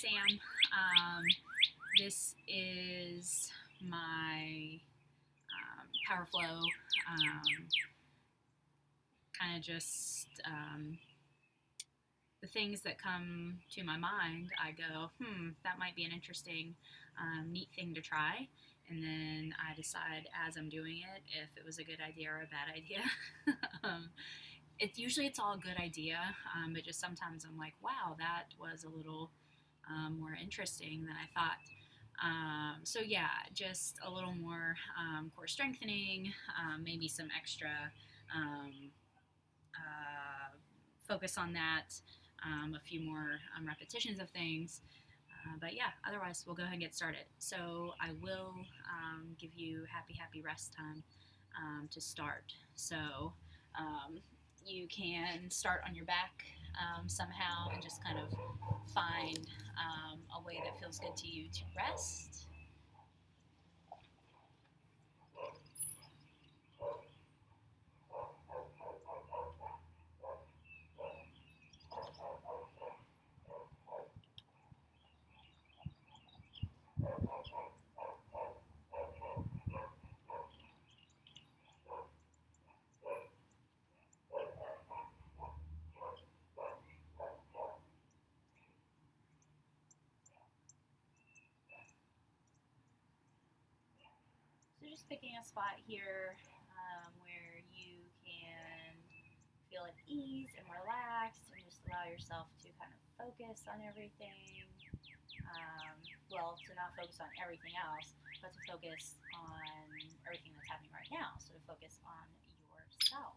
Sam. This is my Power Flow, kind of just the things that come to my mind. I go, that might be an interesting, neat thing to try. And then I decide as I'm doing it if it was a good idea or a bad idea. um, it's all a good idea, but just sometimes I'm like, wow, that was a little more interesting than I thought. So yeah, just a little more core strengthening, maybe some extra um, focus on that, a few more repetitions of things. But yeah, otherwise we'll go ahead and get started. So I will give you happy rest time to start. So um, you can start on your back somehow and just kind of find a way that feels good to you to rest. So just picking a spot here where you can feel at ease and relaxed and just allow yourself to kind of focus on everything. To not focus on everything else, but to focus on everything that's happening right now. So to focus on yourself.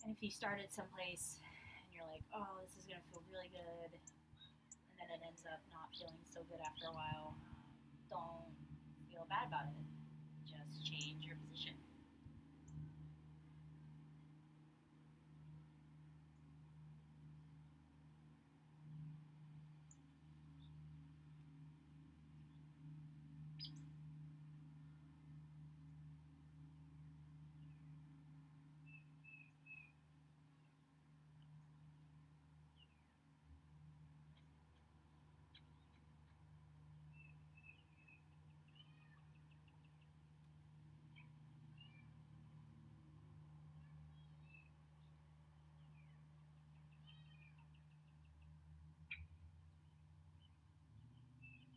And if you started someplace and you're like, oh, this is going to feel really good, and then it ends up not feeling so good after a while, don't feel bad about it. Just change your position.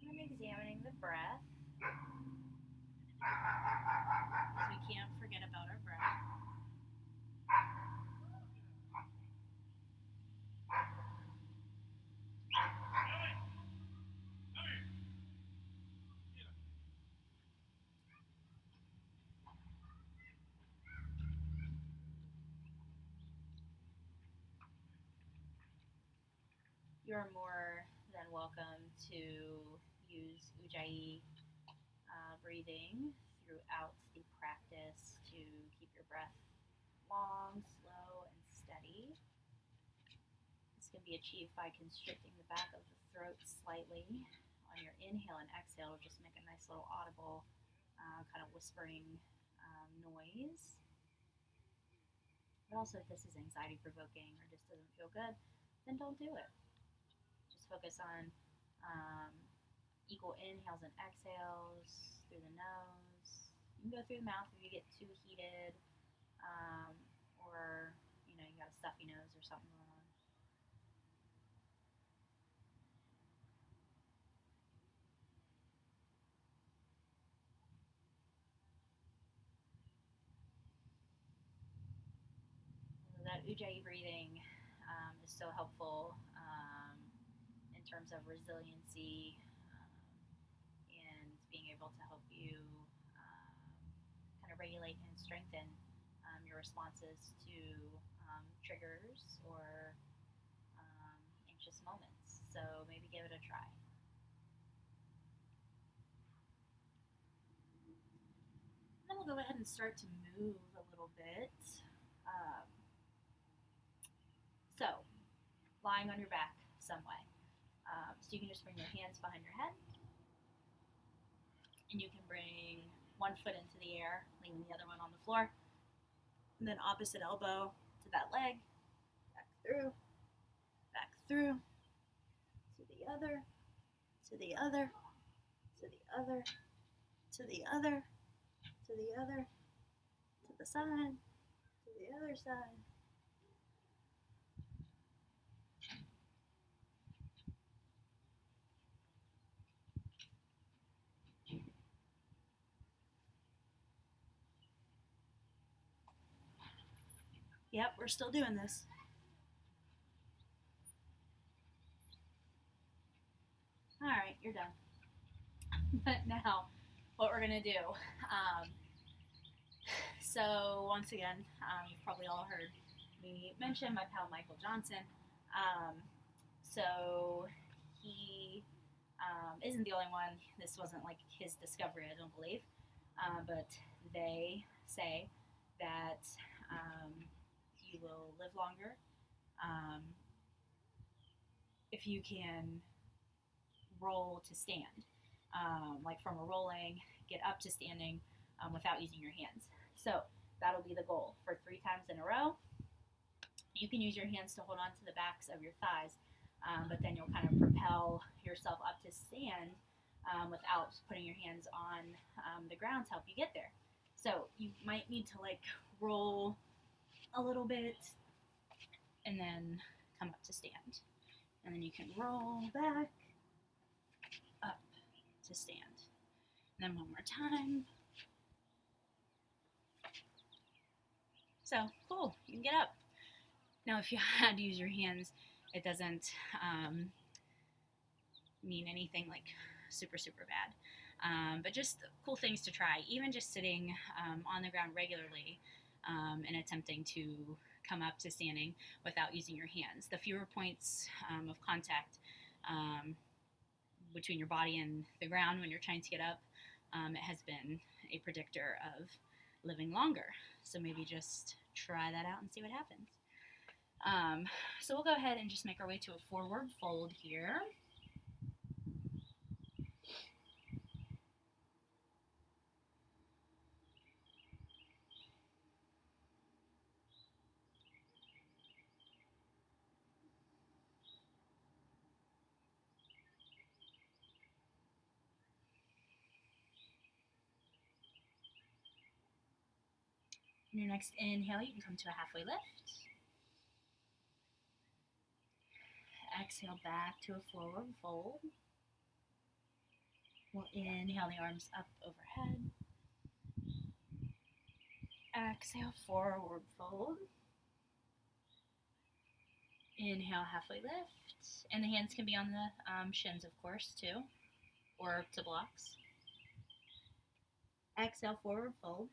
And then examining the breath, because we can't forget about our breath. You're more than welcome to use Ujjayi breathing throughout the practice to keep your breath long, slow, and steady. This can be achieved by constricting the back of the throat slightly. On your inhale and exhale, just make a nice little audible kind of whispering noise. But also, if this is anxiety provoking or just doesn't feel good, then don't do it. Just focus on um, equal inhales and exhales through the nose. You can go through the mouth if you get too heated, um, or you got a stuffy nose or something going on. So that Ujjayi breathing is so helpful in terms of resiliency and being able to help you kind of regulate and strengthen your responses to triggers or anxious moments. So so maybe give it a try. Then we'll go ahead and start to move a little bit. Um, so, lying on your back some way. So you can just bring your hands behind your head, and you can bring one foot into the air, leaving the other one on the floor, and then opposite elbow to that leg, back through, to the other, to the other, to the other, to the other, to the other, to the side, to the other side. Yep, we're still doing this. All right, you're done. But now, what we're gonna do. So once again, you've probably all heard me mention my pal Michael Johnson. So he isn't the only one. This wasn't like his discovery, I don't believe. But they say that you will live longer if you can roll to stand. Like from a rolling, get up to standing without using your hands. So that'll be the goal for 3 times in a row. You can use your hands to hold on to the backs of your thighs, but then you'll kind of propel yourself up to stand without putting your hands on the ground to help you get there. So you might need to like roll a little bit and then come up to stand. And then you can roll back, up to stand. And then one more time. So, cool, you can get up. Now, if you had to use your hands, it doesn't mean anything like super, super bad. But just cool things to try, even just sitting on the ground regularly and attempting to come up to standing without using your hands. The fewer points of contact between your body and the ground when you're trying to get up, it has been a predictor of living longer. So maybe just try that out and see what happens. So we'll go ahead and just make our way to a forward fold here. In your next inhale, you can come to a halfway lift. Exhale back to a forward fold. We'll inhale the arms up overhead. Exhale, forward fold. Inhale, halfway lift. And the hands can be on the shins, of course, too, or to blocks. Exhale, forward fold.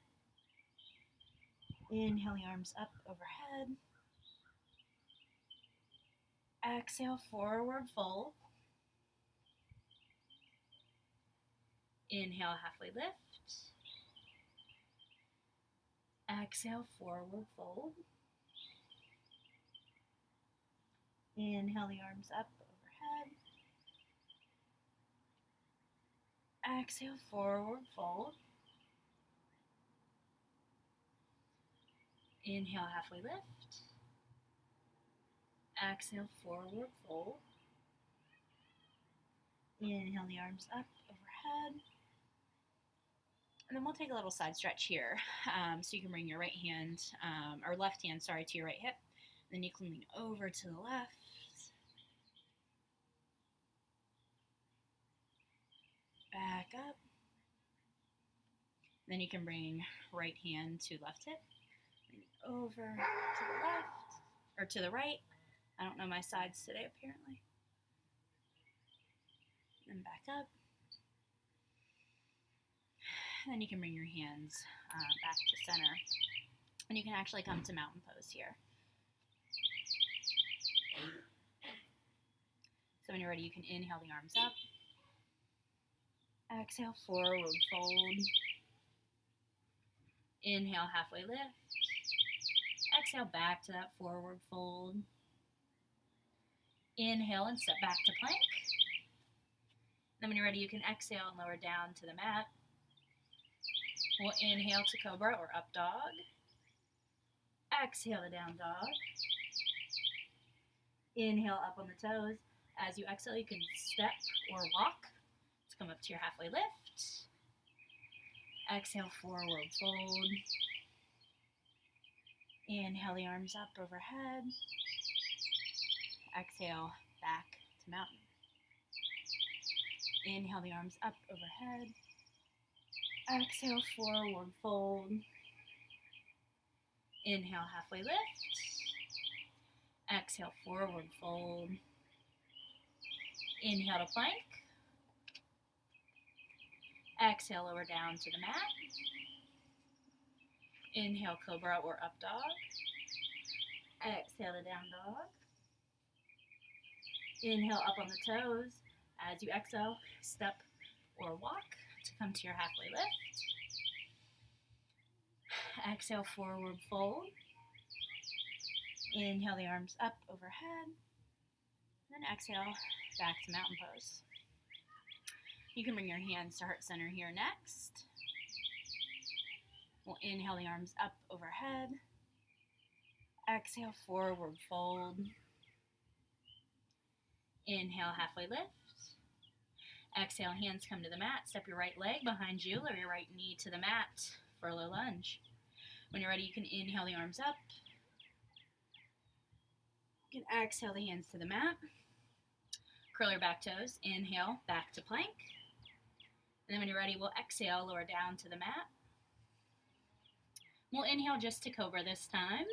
Inhale the arms up overhead. Exhale, forward fold. Inhale, halfway lift. Exhale, forward fold. Inhale the arms up overhead. Exhale, forward fold. Inhale, halfway lift. Exhale, forward fold. Inhale the arms up overhead. And then we'll take a little side stretch here. So you can bring your right hand, or left hand, sorry, to your right hip. Then you can lean over to the left. Back up. Then you can bring right hand to left hip. Leaning over to the left, or to the right. I don't know my sides today, apparently. Then back up. Then you can bring your hands back to center. And you can actually come to mountain pose here. So when you're ready, you can inhale the arms up. Exhale, forward fold. Inhale, halfway lift. Exhale, back to that forward fold. Inhale and step back to plank. Then when you're ready, you can exhale and lower down to the mat. We'll inhale to cobra or up dog. Exhale to down dog. Inhale up on the toes. As you exhale, you can step or walk to come up to your halfway lift. Exhale, forward fold. Inhale the arms up overhead. Exhale, back to mountain. Inhale the arms up overhead. Exhale, forward fold. Inhale, halfway lift. Exhale, forward fold. Inhale to plank. Exhale, lower down to the mat. Inhale, cobra or up dog. Exhale to down dog. Inhale up on the toes. As you exhale, step or walk to come to your halfway lift. Exhale, forward fold. Inhale the arms up overhead. Then exhale, back to mountain pose. You can bring your hands to heart center here next. We'll inhale the arms up overhead. Exhale, forward fold. Inhale, halfway lift. Exhale, hands come to the mat. Step your right leg behind you. Lower your right knee to the mat for a low lunge. When you're ready, you can inhale the arms up. You can exhale the hands to the mat. Curl your back toes. Inhale, back to plank. And then when you're ready, we'll exhale, lower down to the mat. We'll inhale just to cobra this time.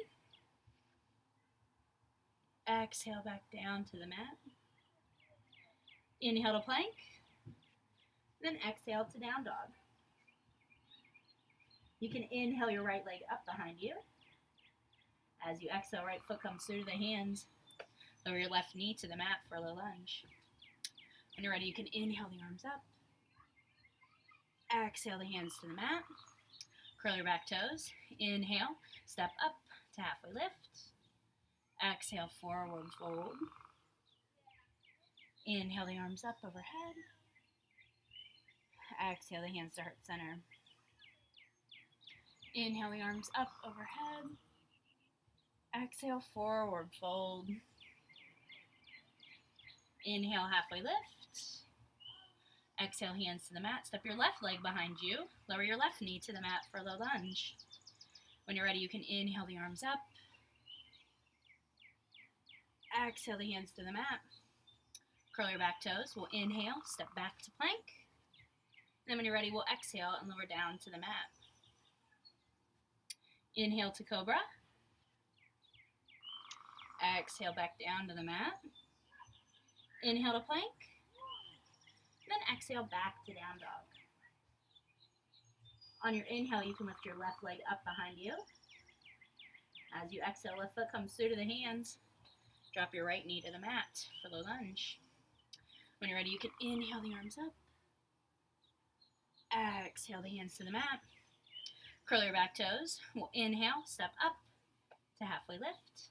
Exhale back down to the mat. Inhale to plank. Then exhale to down dog. You can inhale your right leg up behind you. As you exhale, right foot comes through the hands. Lower your left knee to the mat for a low lunge. When you're ready, you can inhale the arms up. Exhale the hands to the mat. Curl your back toes. Inhale, step up to halfway lift. Exhale, forward fold. Inhale the arms up overhead. Exhale the hands to heart center. Inhale the arms up overhead. Exhale, forward fold. Inhale, halfway lift. Exhale, hands to the mat. Step your left leg behind you. Lower your left knee to the mat for a low lunge. When you're ready, you can inhale the arms up. Exhale the hands to the mat. Curl your back toes. We'll inhale, step back to plank. Then when you're ready, we'll exhale and lower down to the mat. Inhale to cobra. Exhale back down to the mat. Inhale to plank. Then exhale back to down dog. On your inhale, you can lift your left leg up behind you. As you exhale, left foot comes through to the hands. Drop your right knee to the mat for low lunge. When you're ready, you can inhale the arms up. Exhale the hands to the mat. Curl your back toes. We'll inhale, step up to halfway lift.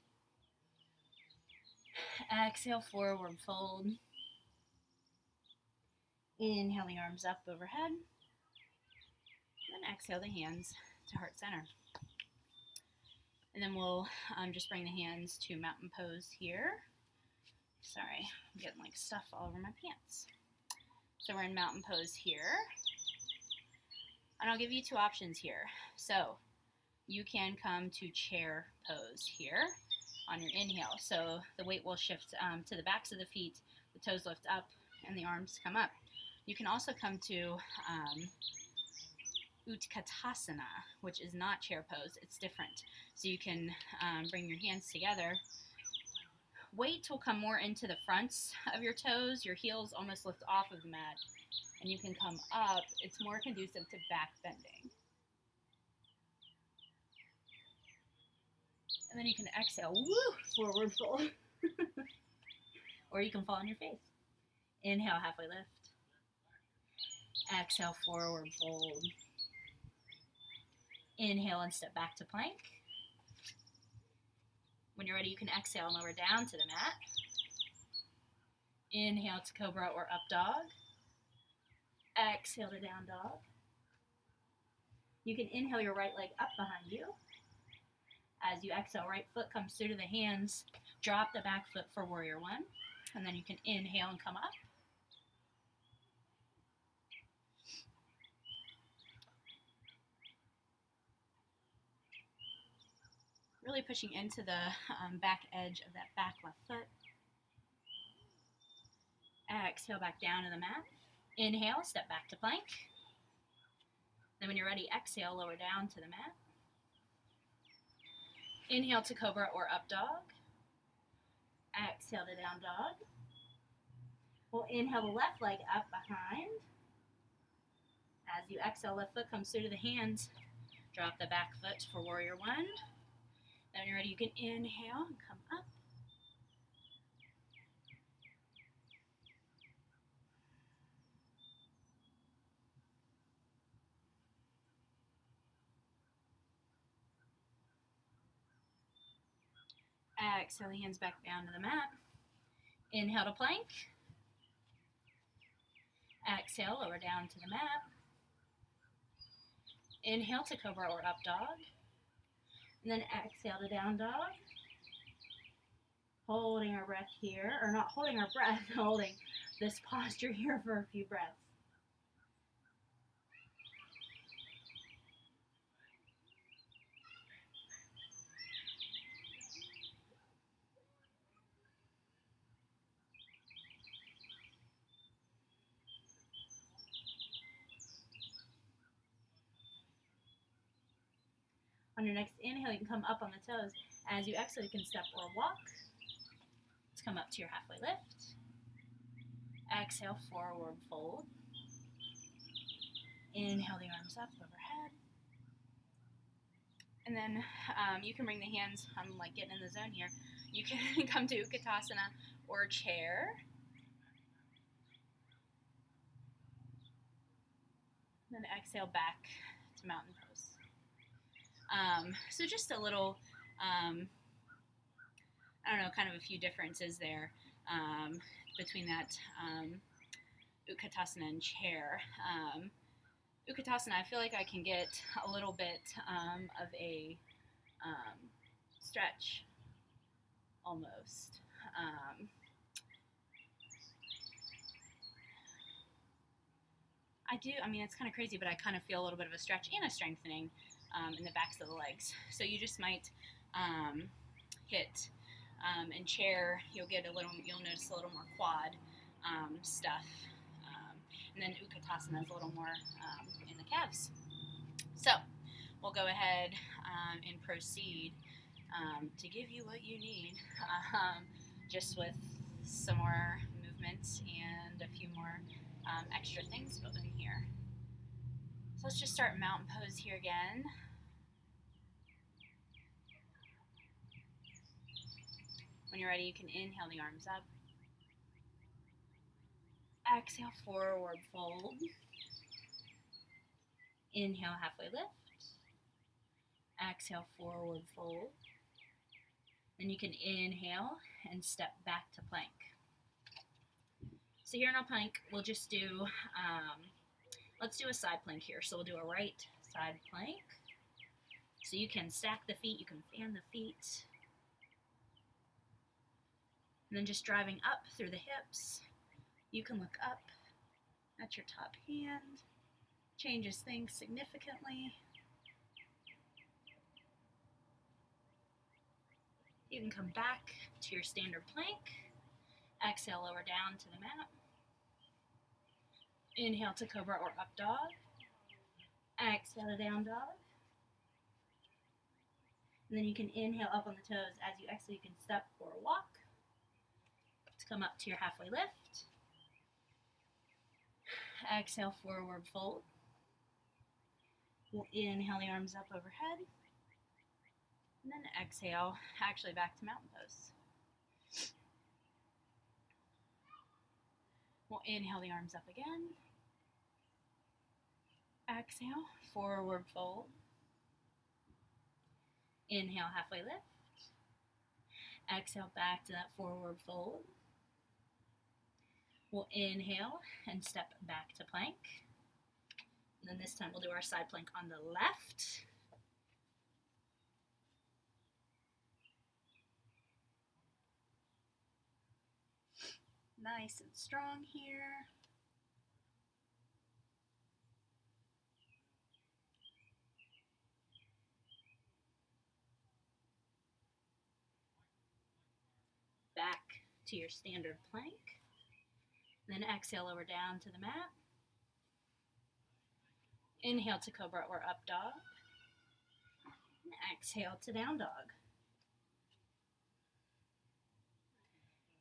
Exhale, forward fold. Inhale the arms up overhead. Then exhale the hands to heart center. And then we'll just bring the hands to mountain pose here. Sorry, I'm getting like stuff all over my pants. So we're in mountain pose here. And I'll give you two options here. So you can come to chair pose here on your inhale. So the weight will shift to the backs of the feet, the toes lift up, and the arms come up. You can also come to Utkatasana, which is not chair pose. It's different. So you can bring your hands together. Weight will come more into the fronts of your toes. Your heels almost lift off of the mat. And you can come up. It's more conducive to back bending. And then you can exhale, woo, forward fold. Or you can fall on your face. Inhale, halfway lift. Exhale, forward fold. Inhale and step back to plank. When you're ready, you can exhale and lower down to the mat. Inhale to cobra or up dog. Exhale to down dog. You can inhale your right leg up behind you. As you exhale, right foot comes through to the hands. Drop the back foot for warrior one. And then you can inhale and come up. Really pushing into the back edge of that back left foot. Exhale back down to the mat. Inhale, step back to plank. Then when you're ready, exhale, lower down to the mat. Inhale to cobra or up dog. Exhale to down dog. We'll inhale the left leg up behind. As you exhale, left foot comes through to the hands. Drop the back foot for warrior one. Then when you're ready, you can inhale and come up. Exhale the hands back down to the mat. Inhale to plank. Exhale, lower down to the mat. Inhale to cobra or up dog. And then exhale to down dog. Holding our breath here, or not holding our breath, holding this posture here for a few breaths. On your next inhale, you can come up on the toes. As you exhale, you can step or walk. Let's come up to your halfway lift. Exhale, forward fold. Inhale the arms up overhead. And then you can bring the hands, I'm like getting in the zone here. You can come to Utkatasana or chair. Then exhale back to mountain pose. So just a little, I don't know, kind of a few differences there between that Utkatasana and chair. Utkatasana, I feel like I can get a little bit of a stretch almost. I mean, it's kind of crazy, but I kind of feel a little bit of a stretch and a strengthening in the backs of the legs. So you just might hit in chair, you'll notice a little more quad stuff. And then Utkatasana is a little more in the calves. So we'll go ahead and proceed to give you what you need, just with some more movements and a few more extra things built in here. So let's just start mountain pose here again. When you're ready, you can inhale the arms up. Exhale, forward fold. Inhale, halfway lift. Exhale, forward fold. Then you can inhale and step back to plank. So here in our plank, we'll just do, let's do a side plank here. So we'll do a right side plank. So you can stack the feet, you can fan the feet. And then just driving up through the hips. You can look up at your top hand. Changes things significantly. You can come back to your standard plank. Exhale, lower down to the mat. Inhale to cobra or up dog. Exhale to down dog. And then you can inhale up on the toes. As you exhale, you can step or walk. Let's come up to your halfway lift. Exhale, forward fold. We'll inhale the arms up overhead. And then exhale, actually back to mountain pose. We'll We'll inhale the arms up again. Exhale, forward fold. Inhale, halfway lift. Exhale, back to that forward fold. We'll inhale and step back to plank. And then this time we'll do our side plank on the left. Nice and strong here. Back to your standard plank. Then exhale, lower down to the mat. Inhale to cobra or up dog. And exhale to down dog.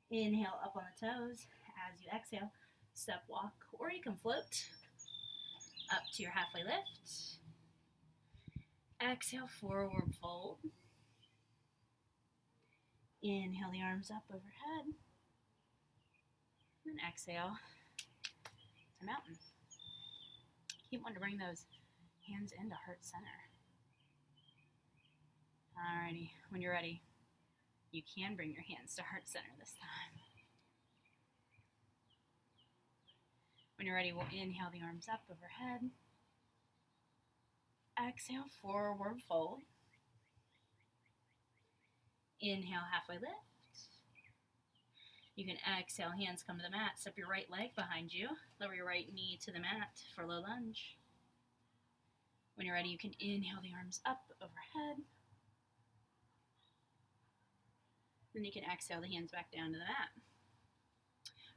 Inhale up on the toes. As you exhale, step walk, or you can float up to your halfway lift. Exhale, forward fold. Inhale the arms up overhead. And exhale to mountain. Keep wanting to bring those hands into heart center. Alrighty, when you're ready, you can bring your hands to heart center this time. When you're ready, we'll inhale the arms up overhead. Exhale, forward fold. Inhale, halfway lift. You can exhale, hands come to the mat. Step your right leg behind you. Lower your right knee to the mat for low lunge. When you're ready, you can inhale the arms up overhead. Then you can exhale the hands back down to the mat.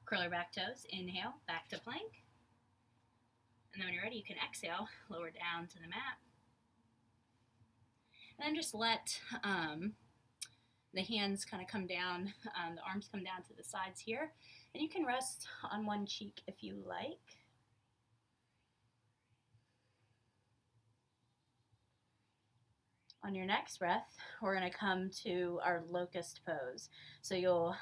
Curl your back toes. Inhale, back to plank. And then when you're ready, you can exhale, lower down to the mat. And then just let the hands kind of come down, the arms come down to the sides here. And you can rest on one cheek if you like. On your next breath, we're going to come to our locust pose. So you'll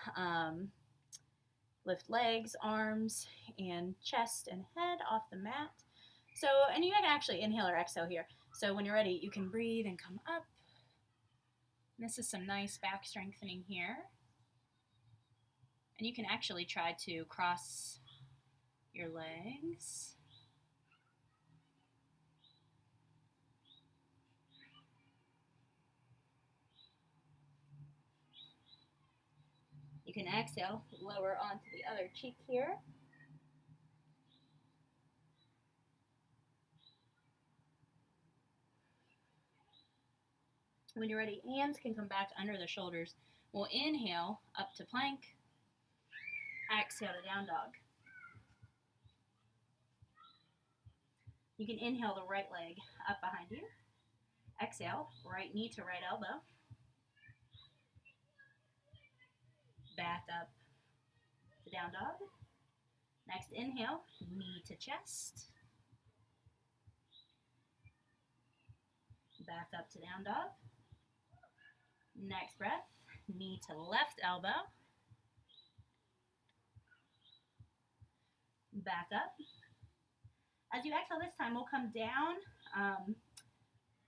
lift legs, arms, and chest and head off the mat. So, and you can actually inhale or exhale here. So when you're ready, you can breathe and come up. This is some nice back strengthening here. And you can actually try to cross your legs. You can exhale, lower onto the other cheek here. When you're ready, hands can come back under the shoulders. We'll inhale up to plank. Exhale to down dog. You can inhale the right leg up behind you. Exhale, right knee to right elbow. Back up to down dog. Next inhale, knee to chest. Back up to down dog. Next breath, knee to left elbow. Back up. As you exhale this time, we'll come down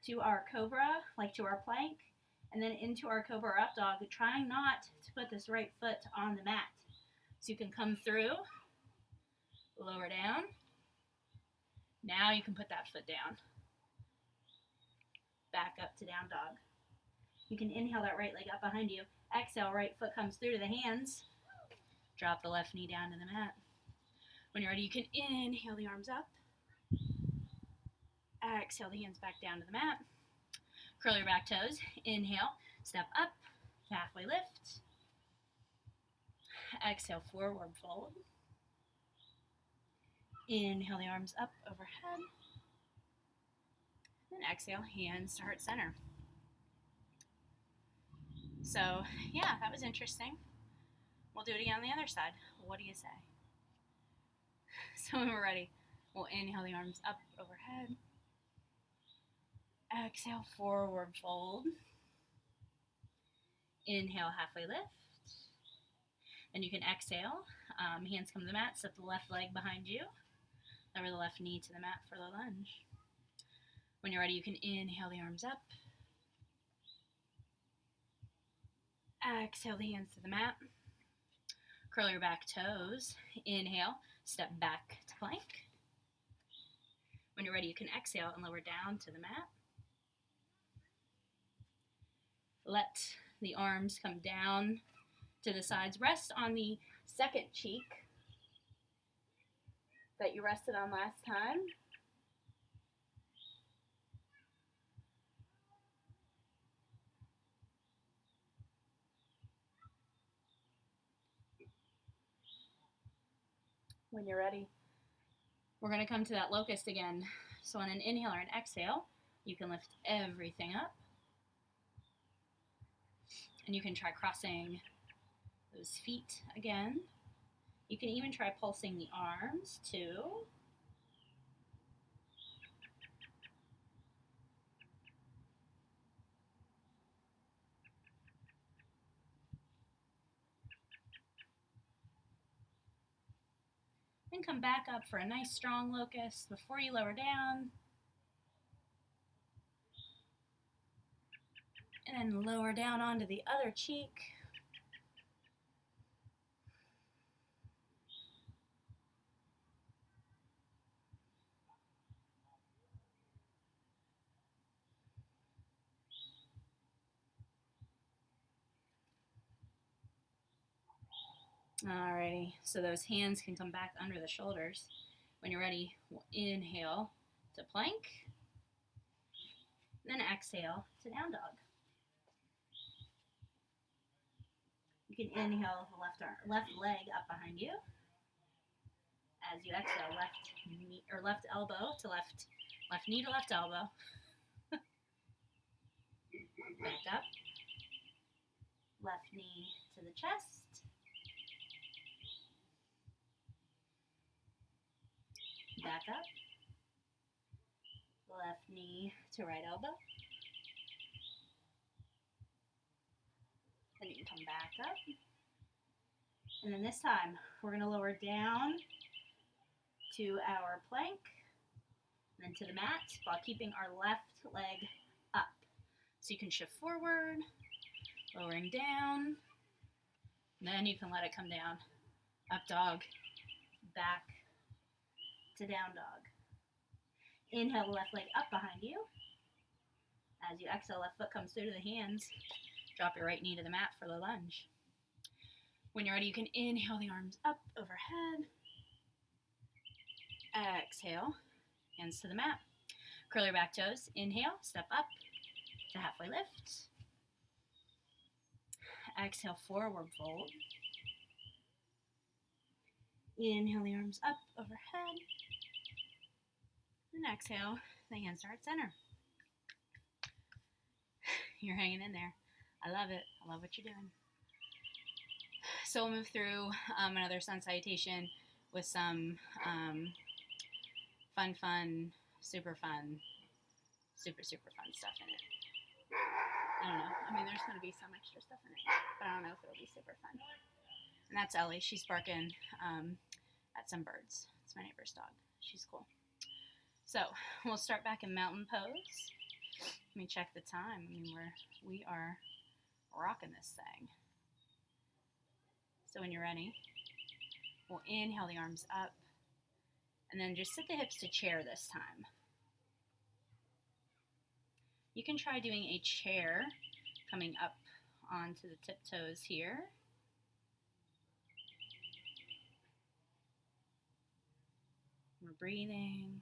to our cobra, like to our plank, and then into our cobra or up dog, trying not to put this right foot on the mat. So you can come through, lower down. Now you can put that foot down. Back up to down dog. You can inhale that right leg up behind you. Exhale, right foot comes through to the hands. Drop the left knee down to the mat. When you're ready, you can inhale the arms up. Exhale the hands back down to the mat. Curl your back toes. Inhale, step up, halfway lift. Exhale, forward fold. Inhale the arms up overhead. Then exhale, hands to heart center. So, yeah, that was interesting. We'll do it again on the other side. What do you say? So when we're ready, we'll inhale the arms up overhead. Exhale, forward fold. Inhale, halfway lift. Then you can exhale, Hands come to the mat, step the left leg behind you. Lower the left knee to the mat for the lunge. When you're ready, you can inhale the arms up. Exhale the hands to the mat. Curl your back toes. Inhale, step back to plank. When you're ready, you can exhale and lower down to the mat. Let the arms come down to the sides. Rest on the second cheek that you rested on last time. When you're ready, we're going to come to that locust again. So on an inhale or an exhale, you can lift everything up. And you can try crossing those feet again. You can even try pulsing the arms too. And come back up for a nice strong locust before you lower down. And then lower down onto the other cheek. Alrighty, so those hands can come back under the shoulders. When you're ready, we'll inhale to plank, then exhale to down dog. You can inhale the left leg up behind you. As you exhale, left elbow to left knee to left elbow. Back up. Left knee to the chest. Back up. Left knee to right elbow. Then you can come back up. And then this time, we're going to lower down to our plank, and then to the mat, while keeping our left leg up. So you can shift forward, lowering down, and then you can let it come down. Up dog, back to down dog. Inhale the left leg up behind you. As you exhale, left foot comes through to the hands. Drop your right knee to the mat for the lunge. When you're ready, you can inhale the arms up overhead. Exhale, hands to the mat. Curl your back toes. Inhale, step up to halfway lift. Exhale, forward fold. Inhale the arms up overhead. And exhale, the hands are at center. You're hanging in there. I love it. I love what you're doing. So we'll move through another sun salutation with some super fun stuff in it. I don't know. I mean, there's going to be some extra stuff in it, but I don't know if it'll be super fun. And that's Ellie. She's barking at some birds. It's my neighbor's dog. She's cool. So we'll start back in mountain pose. Let me check the time. I mean, we are rocking this thing. So when you're ready, we'll inhale the arms up, and then just sit the hips to chair this time. You can try doing a chair coming up onto the tiptoes here. We're breathing.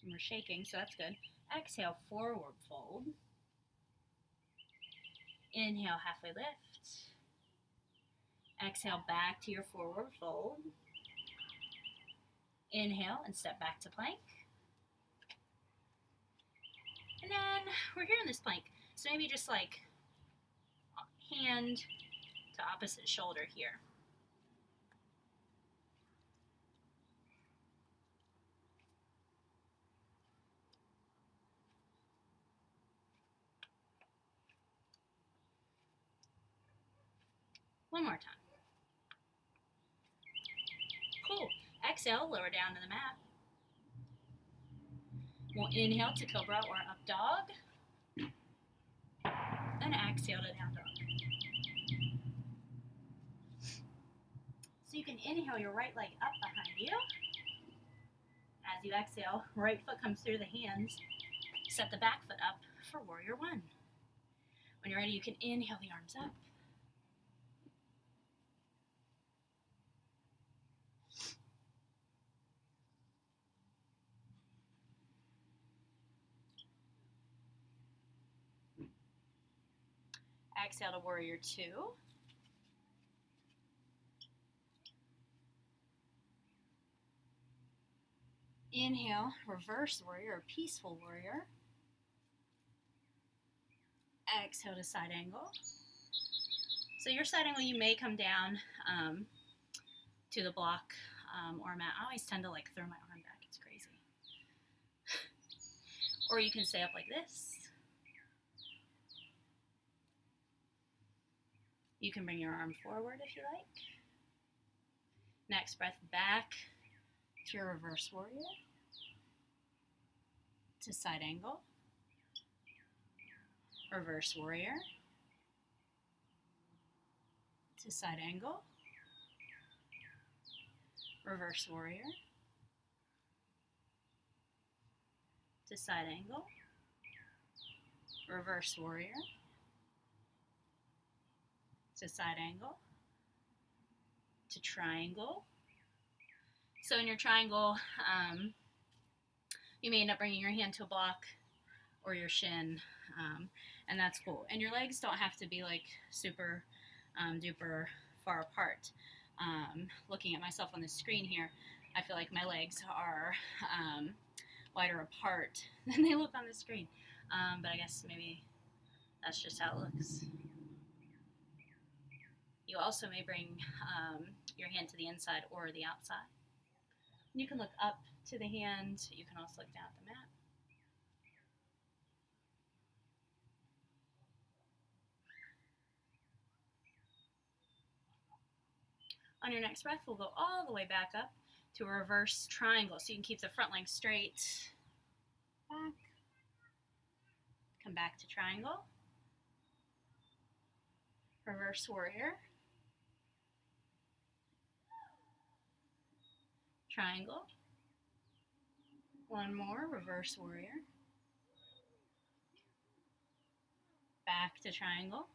And we're shaking, so that's good. Exhale, forward fold. Inhale, halfway lift. Exhale, back to your forward fold. Inhale and step back to plank. And then we're here in this plank. So maybe just like hand to opposite shoulder here. One more time. Cool. Exhale, lower down to the mat. We'll inhale to cobra or up dog. Then exhale to down dog. So you can inhale your right leg up behind you. As you exhale, right foot comes through the hands. Set the back foot up for warrior one. When you're ready, you can inhale the arms up. Exhale to warrior two. Inhale, reverse warrior or peaceful warrior. Exhale to side angle. So your side angle, you may come down to the block or mat. I always tend to like throw my arm back. It's crazy. Or you can stay up like this. You can bring your arm forward if you like. Next breath, back to your reverse warrior. To side angle. Reverse warrior. To side angle. Reverse warrior. To side angle. Reverse warrior. To side angle. To triangle. So in your triangle, you may end up bringing your hand to a block or your shin, and that's cool. And your legs don't have to be like super duper far apart. Looking at myself on the screen here, I feel like my legs are wider apart than they look on the screen. But I guess maybe that's just how it looks. You also may bring your hand to the inside or the outside. You can look up to the hand. You can also look down at the mat. On your next breath, we'll go all the way back up to a reverse triangle. So you can keep the front leg straight. Back. Come back to triangle. Reverse warrior. Triangle. One more, reverse warrior. Back to triangle.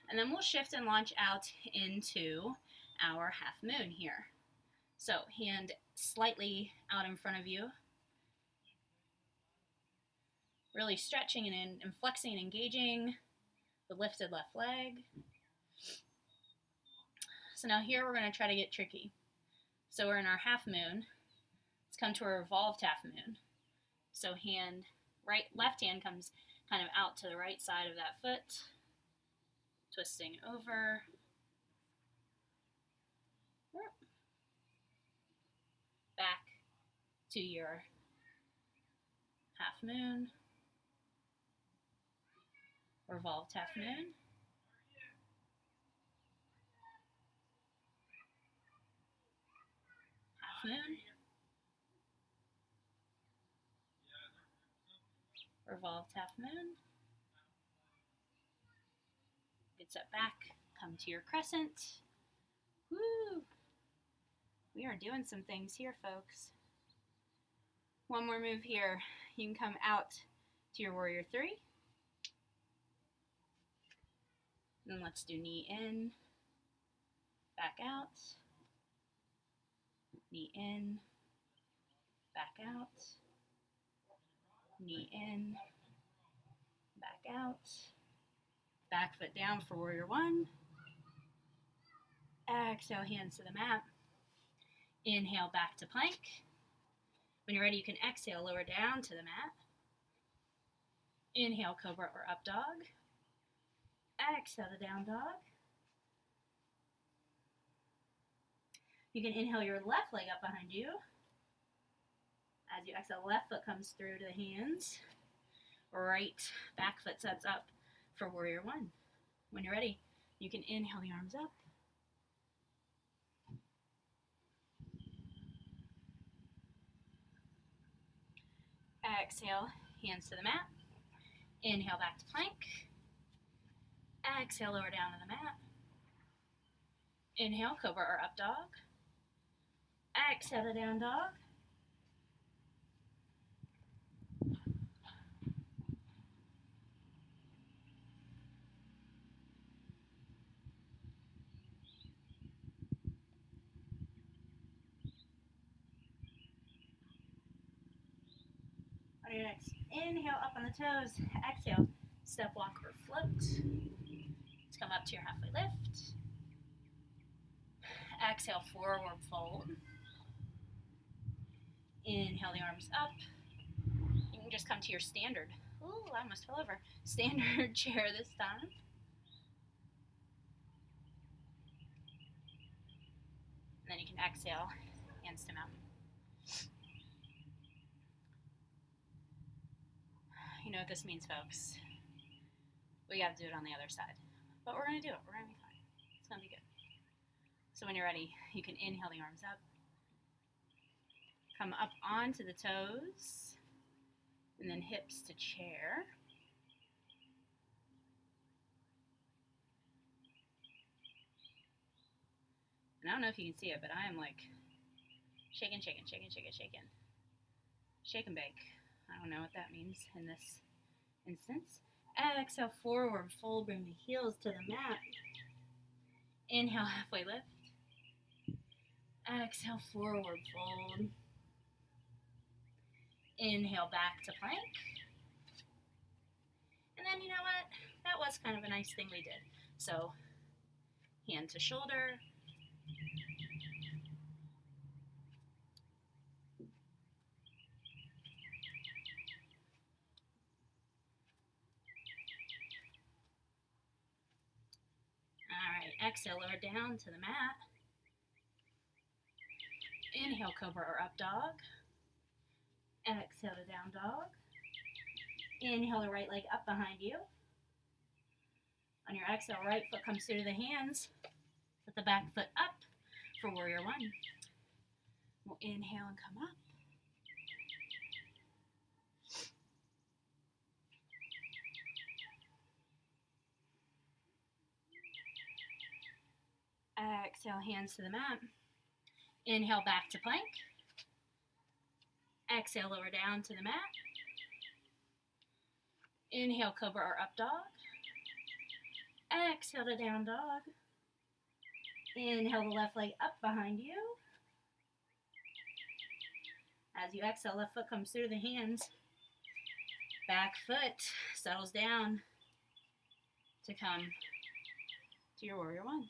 And then we'll shift and launch out into our half moon here. So hand slightly out in front of you. Really stretching and flexing and engaging the lifted left leg. So now here we're going to try to get tricky. So we're in our half moon. Let's come to a revolved half moon. So left hand comes kind of out to the right side of that foot. Twisting over. Back to your half moon. Revolved half moon. Half moon. Revolved half moon. Good step back. Come to your crescent. Woo! We are doing some things here, folks. One more move here. You can come out to your warrior three. Then let's do knee in, back out, knee in, back out, knee in, back out, back foot down for warrior one. Exhale, hands to the mat. Inhale, back to plank. When you're ready, you can exhale, lower down to the mat. Inhale, cobra or up dog. Exhale to down dog. You can inhale your left leg up behind you. As you exhale, left foot comes through to the hands. Right back foot sets up for warrior one. When you're ready, you can inhale the arms up. Exhale, hands to the mat. Inhale back to plank. Exhale, lower down to the mat. Inhale, cobra or up dog. Exhale to down dog. On your next inhale, up on the toes. Exhale, step, walk, or float. Let's come up to your halfway lift. Exhale, forward fold. Inhale the arms up. You can just come to your standard. Ooh, I almost fell over. Standard chair this time. And then you can exhale, hands to mountain. You know what this means, folks. We got to do it on the other side. But we're going to do it. We're going to be fine. It's going to be good. So when you're ready, you can inhale the arms up. Come up onto the toes. And then hips to chair. And I don't know if you can see it, but I am like shaking, shaking, shaking, shaking, shaking. Shake and bake. I don't know what that means in this instance. Exhale, forward fold, bring the heels to the mat. Inhale, halfway lift. Exhale, forward fold. Inhale, back to plank. And then, you know what? That was kind of a nice thing we did. So, hand to shoulder. Alright, exhale, lower down to the mat. Inhale, cobra or up dog. Exhale to down dog. Inhale the right leg up behind you. On your exhale, right foot comes through to the hands. Put the back foot up for warrior one. We'll inhale and come up. Exhale, hands to the mat. Inhale, back to plank. Exhale, lower down to the mat. Inhale, cobra or up dog. Exhale to down dog. Inhale the left leg up behind you. As you exhale, left foot comes through the hands. Back foot settles down to come to your warrior one.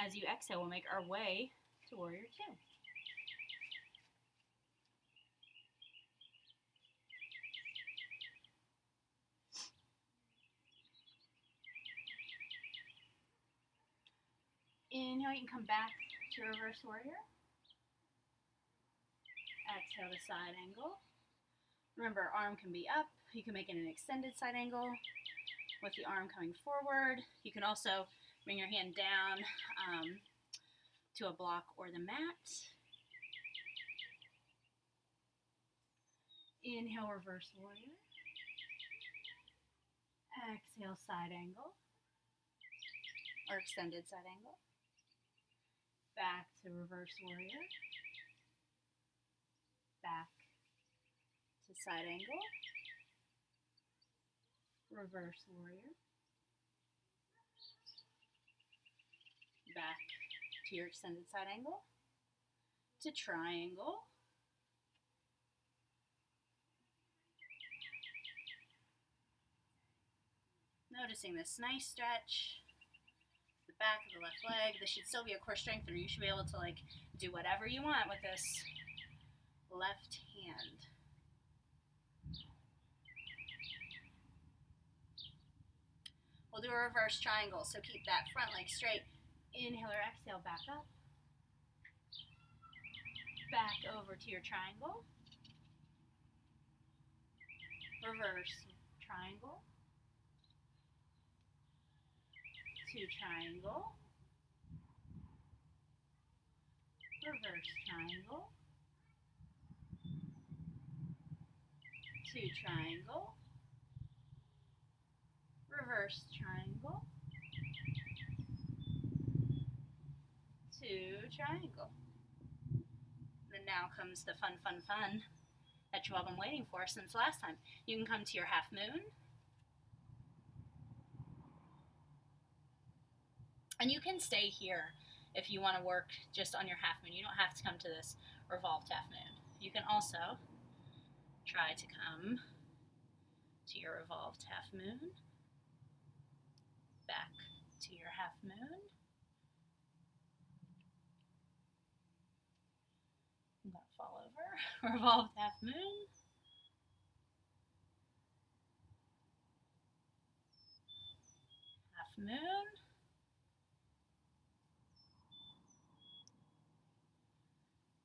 As you exhale, we'll make our way to warrior two. Inhale, you can come back to reverse warrior. Exhale to side angle. Remember, arm can be up. You can make it an extended side angle with the arm coming forward. You can also bring your hand down to a block or the mat. Inhale, reverse warrior. Exhale, side angle or extended side angle. Back to reverse warrior. Back to side angle. Reverse warrior. Back to your extended side angle. To triangle. Noticing this nice stretch. The back of the left leg. This should still be a core strengthener. You should be able to do whatever you want with this left hand. We'll do a reverse triangle, so keep that front leg straight. Inhale or exhale, back up. Back over to your triangle. Reverse triangle. To triangle. Reverse triangle. To triangle. Reverse triangle. To triangle. Then now comes the fun that you all been waiting for since last time. You can come to your half moon. And you can stay here if you want to work just on your half moon. You don't have to come to this revolved half moon. You can also try to come to your revolved half moon, back to your half moon. I'm going to fall over. Revolved half moon. Half moon.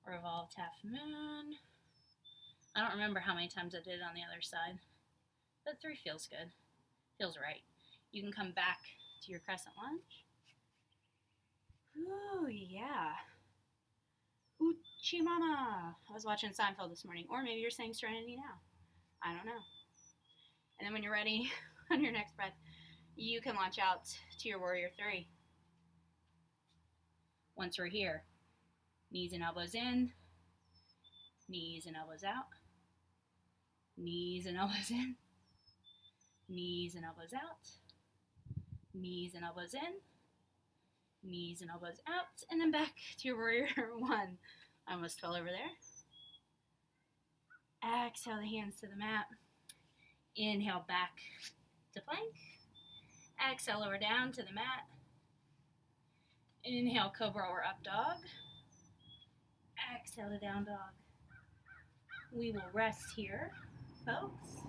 Revolved half moon. I don't remember how many times I did it on the other side, but 3 feels good. Feels right. You can come back to your crescent lunge. Ooh, yeah. Uchi mama. I was watching Seinfeld this morning, or maybe you're saying Serenity now. I don't know. And then when you're ready, on your next breath, you can launch out to your warrior 3. Once we're here, knees and elbows in, knees and elbows out, knees and elbows in, knees and elbows out, knees and elbows in, knees and elbows out, and then back to your warrior 1. I almost fell over there. Exhale the hands to the mat. Inhale back to plank. Exhale lower down to the mat. Inhale cobra or up dog. Exhale to down dog. We will rest here, folks.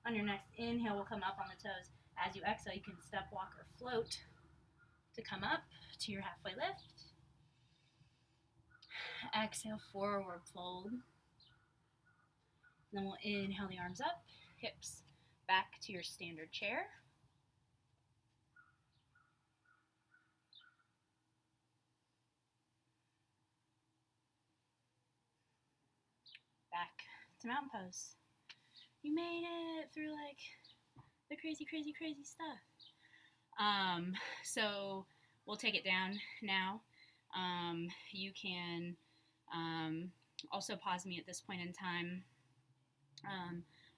On your next inhale, we'll come up on the toes. As you exhale, you can step, walk, or float to come up to your halfway lift. Exhale, forward fold. Then we'll inhale the arms up, hips back to your standard chair. Back to mountain pose. You made it through like the crazy stuff. So we'll take it down now. You can also pause me at this point in time.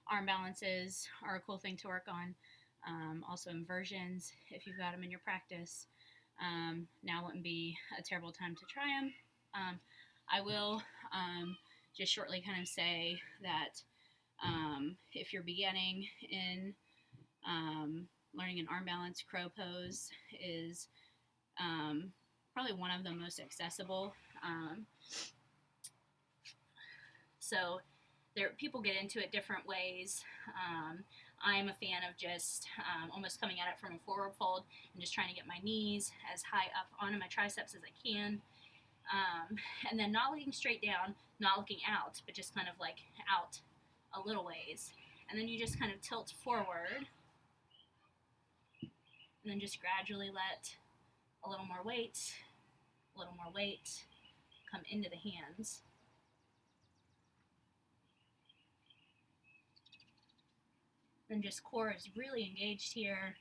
Arm balances are a cool thing to work on. Also inversions, if you've got them in your practice. Now wouldn't be a terrible time to try them. I will just shortly kind of say that if you're beginning in learning an arm balance, crow pose is probably one of the most accessible. So people get into it different ways. I'm a fan of just almost coming at it from a forward fold and just trying to get my knees as high up onto my triceps as I can. And then not looking straight down, not looking out, but just kind of like out a little ways. And then you just kind of tilt forward. And then just gradually let a little more weight come into the hands. Then just core is really engaged here.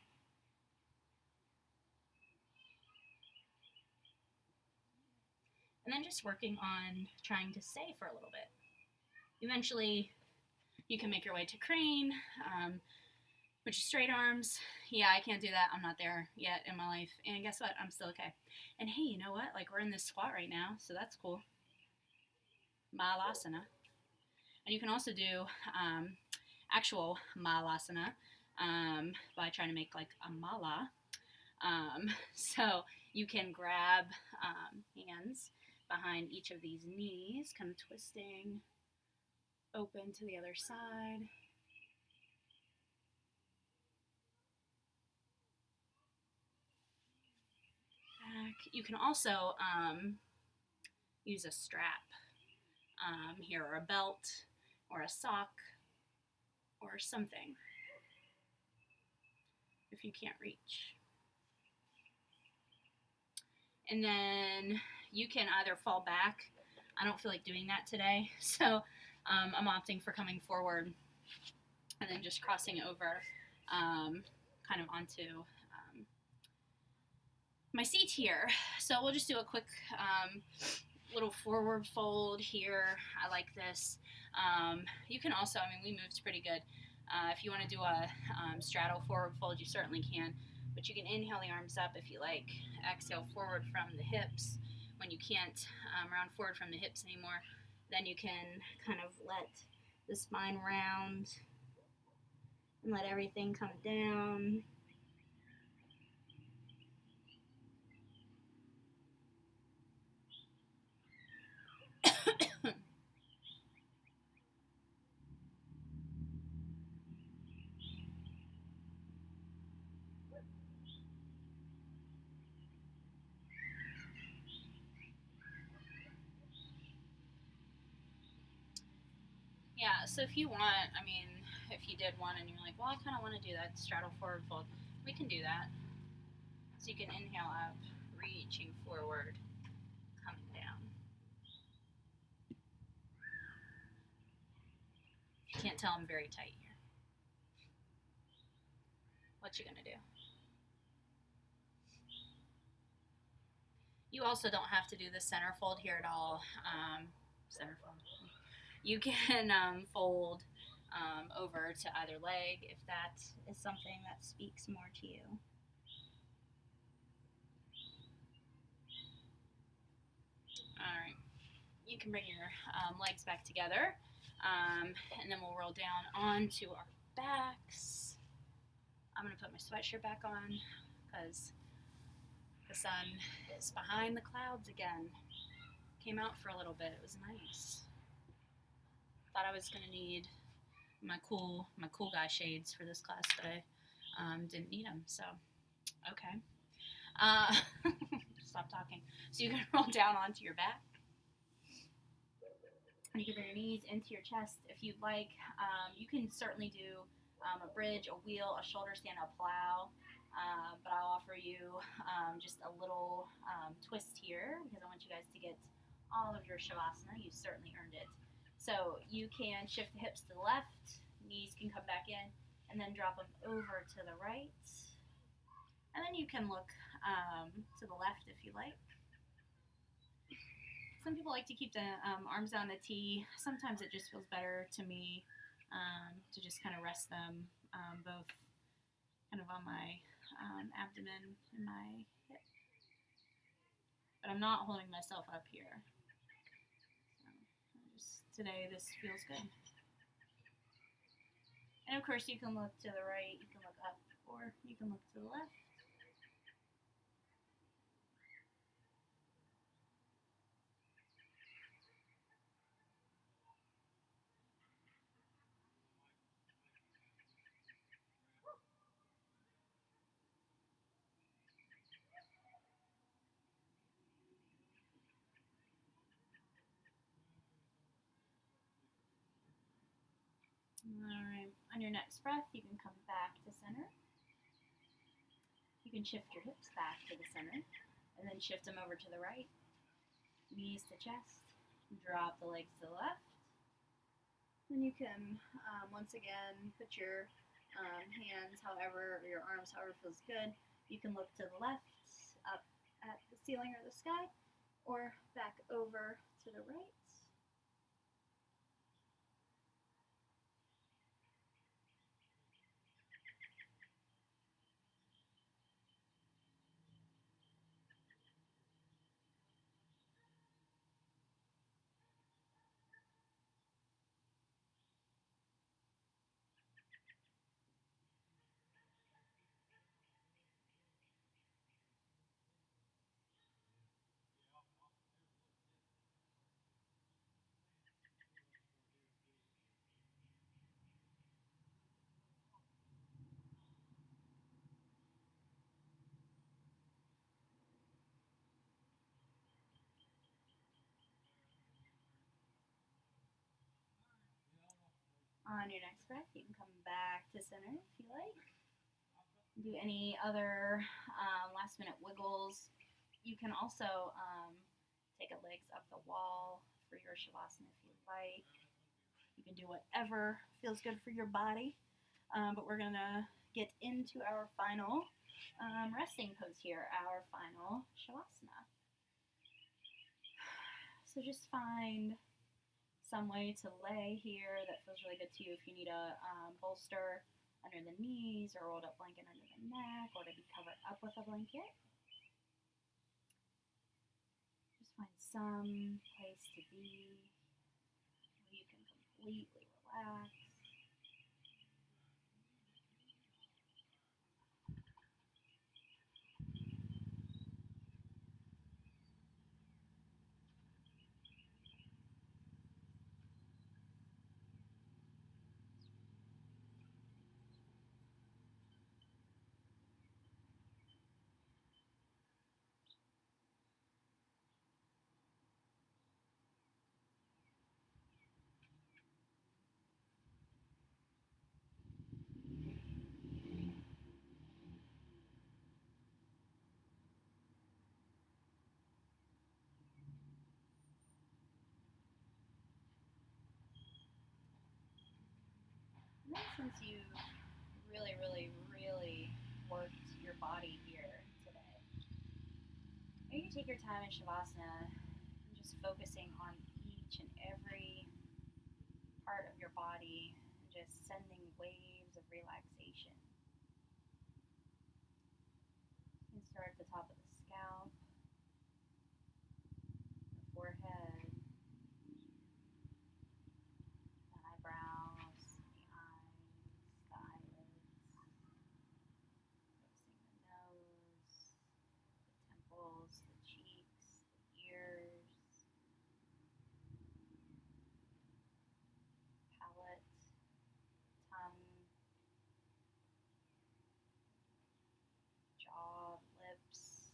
And then just working on trying to stay for a little bit. Eventually, you can make your way to crane, which is straight arms. Yeah, I can't do that. I'm not there yet in my life. And guess what? I'm still okay. And hey, you know what? Like, we're in this squat right now, so that's cool. Malasana. And you can also do actual Malasana, by trying to make like a mala. So you can grab hands behind each of these knees, kind of twisting open to the other side. Back. You can also use a strap here, or a belt, or a sock, or something if you can't reach. And then you can either fall back. I don't feel like doing that today, so I'm opting for coming forward and then just crossing over kind of onto my seat here. So we'll just do a quick little forward fold here. I like this. You can also, I mean, we moved pretty good. If you want to do a straddle forward fold, you certainly can. But you can inhale the arms up if you like. Exhale forward from the hips. When you can't round forward from the hips anymore, then you can kind of let the spine round and let everything come down. Yeah, so if you want, I mean, if you did one and you're like, well, I kind of want to do that straddle forward fold, we can do that. So you can inhale up, reaching forward, coming down. You can't tell I'm very tight here. What you gonna do? You also don't have to do the center fold here at all. Center fold. You can fold over to either leg if that is something that speaks more to you. All right. You can bring your legs back together, and then we'll roll down onto our backs. I'm going to put my sweatshirt back on because the sun is behind the clouds again. Came out for a little bit. It was nice. Thought I was going to need my cool guy shades for this class, but I didn't need them. So, okay. Stop talking. So you can roll down onto your back. You can bring your knees into your chest if you'd like. You can certainly do a bridge, a wheel, a shoulder stand, a plow. But I'll offer you just a little twist here because I want you guys to get all of your Shavasana. You certainly earned it. So you can shift the hips to the left, knees can come back in, and then drop them over to the right. And then you can look to the left if you like. Some people like to keep the arms on the T. Sometimes it just feels better to me to just kind of rest them both kind of on my abdomen and my hip. But I'm not holding myself up here. So just today this feels good. And of course you can look to the right, you can look up, or you can look to the left. Alright, on your next breath, you can come back to center. You can shift your hips back to the center, and then shift them over to the right. Knees to chest, drop the legs to the left. Then you can, once again, put your hands however, or your arms however feels good. You can look to the left, up at the ceiling or the sky, or back over to the right. on your next breath, you can come back to center if you like. Do any other last minute wiggles. You can also take a legs up the wall for your Shavasana if you like. You can do whatever feels good for your body. But we're going to get into our final resting pose here, our final Shavasana. So just find some way to lay here that feels really good to you. If you need a bolster under the knees or rolled up blanket under the neck, or to be covered up with a blanket. Just find some place to be where you can completely relax. And then since you've really worked your body here today, maybe take your time in Shavasana and just focusing on each and every part of your body, and just sending waves of relaxation. You can start at the top of the scalp, the forehead, the eyebrows, the eyes, the eyelids, noticing the nose, the temples, the cheeks, the ears, palate, tongue, jaw, lips,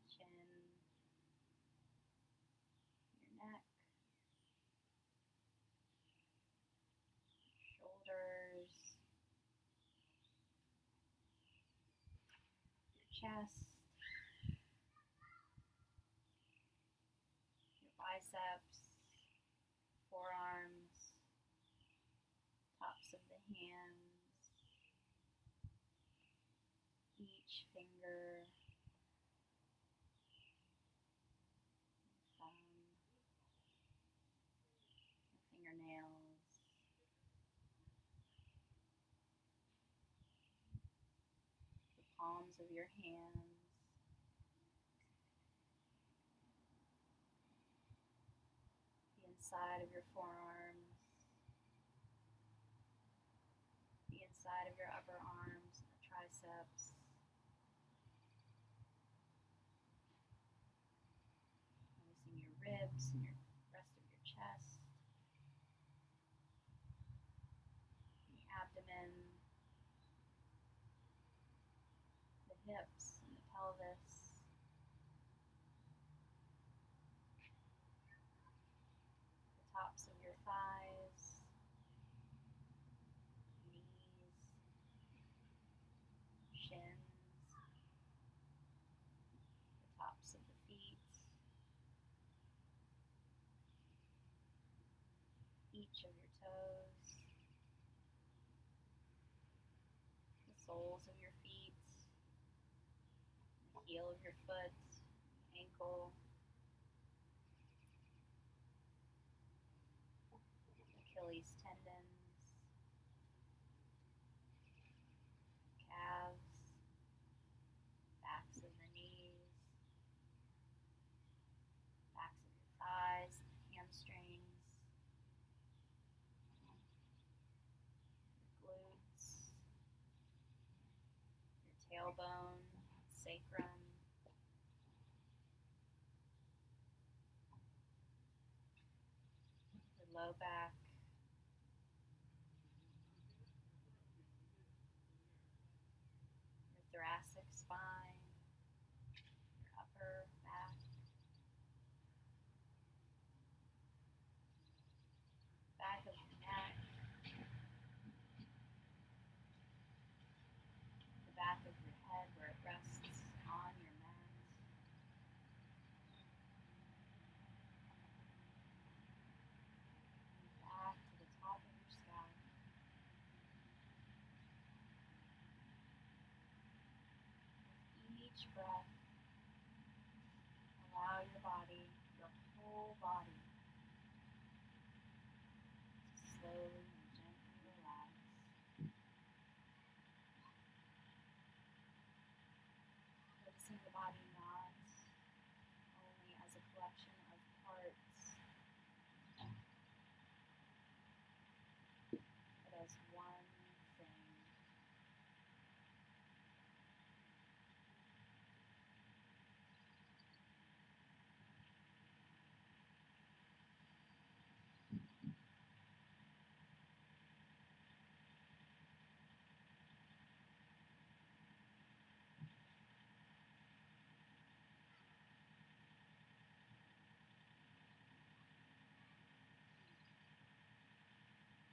chin, your neck, shoulders, your chest, your biceps, forearms, tops of the hands, each finger, thumb, your fingernails, the palms of your hands, the inside of your forearms, the inside of your upper arms, and the triceps, noticing your ribs and your rest of your chest, the abdomen, the hips and the pelvis, the tops of your thighs, knees, shins, the tops of the feet, each of your toes, the soles of your feet, the heel of your foot, ankle, Achilles tendons, calves, backs of the knees, backs of your thighs, hamstrings, your glutes, your tailbone, sacrum, your low back, your thoracic spine, your upper back each breath, allow your body, your whole body, to slowly and gently relax. Noticing the body not only as a collection of parts, but as one thing.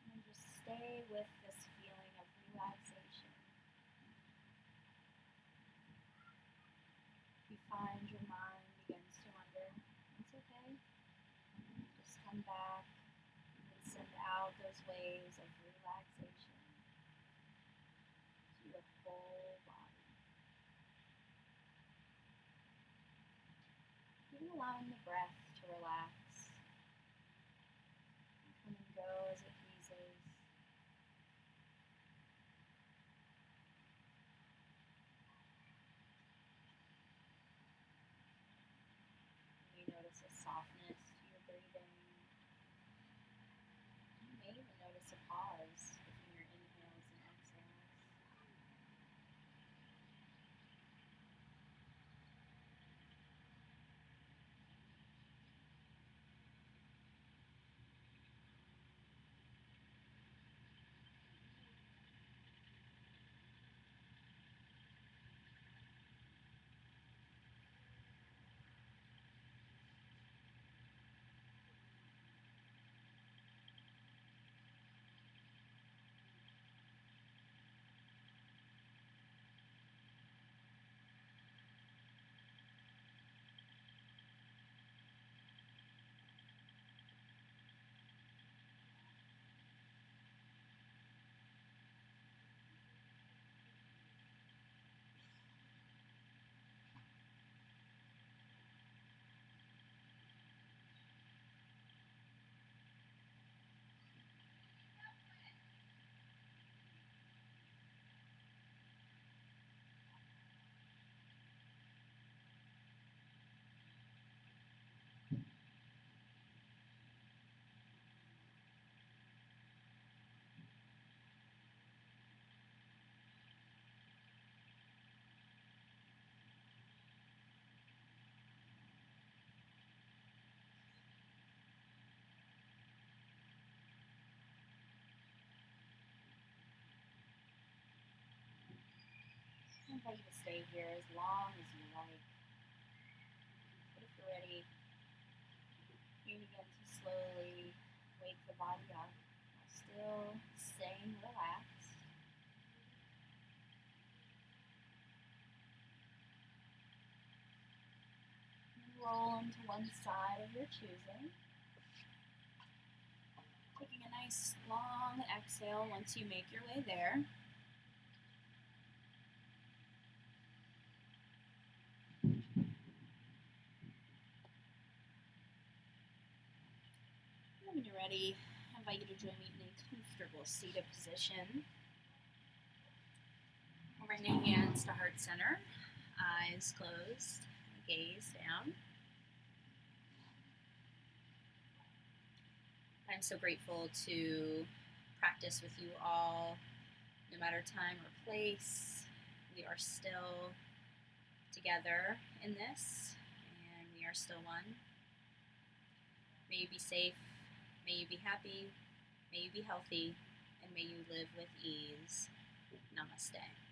And just stay with this feeling of relaxation. If you find your mind begins to wander, it's okay. Just come back and send out those waves of relaxation to your whole body. Even allowing the breath to relax and come and go as it pleases. You notice a softness to your breathing. You may even notice a pause between your inhales and exhales. I invite you to stay here as long as you like. But if you're ready, you begin to slowly wake the body up while still staying relaxed. Roll into one side of your choosing. Taking a nice long exhale once you make your way there. And when you're ready, I invite you to join me in a comfortable seated position. We'll bring the hands to heart center, eyes closed, gaze down. I'm so grateful to practice with you all, no matter time or place. We are still together in this, and we are still one. May you be safe, may you be happy, may you be healthy, and may you live with ease. Namaste.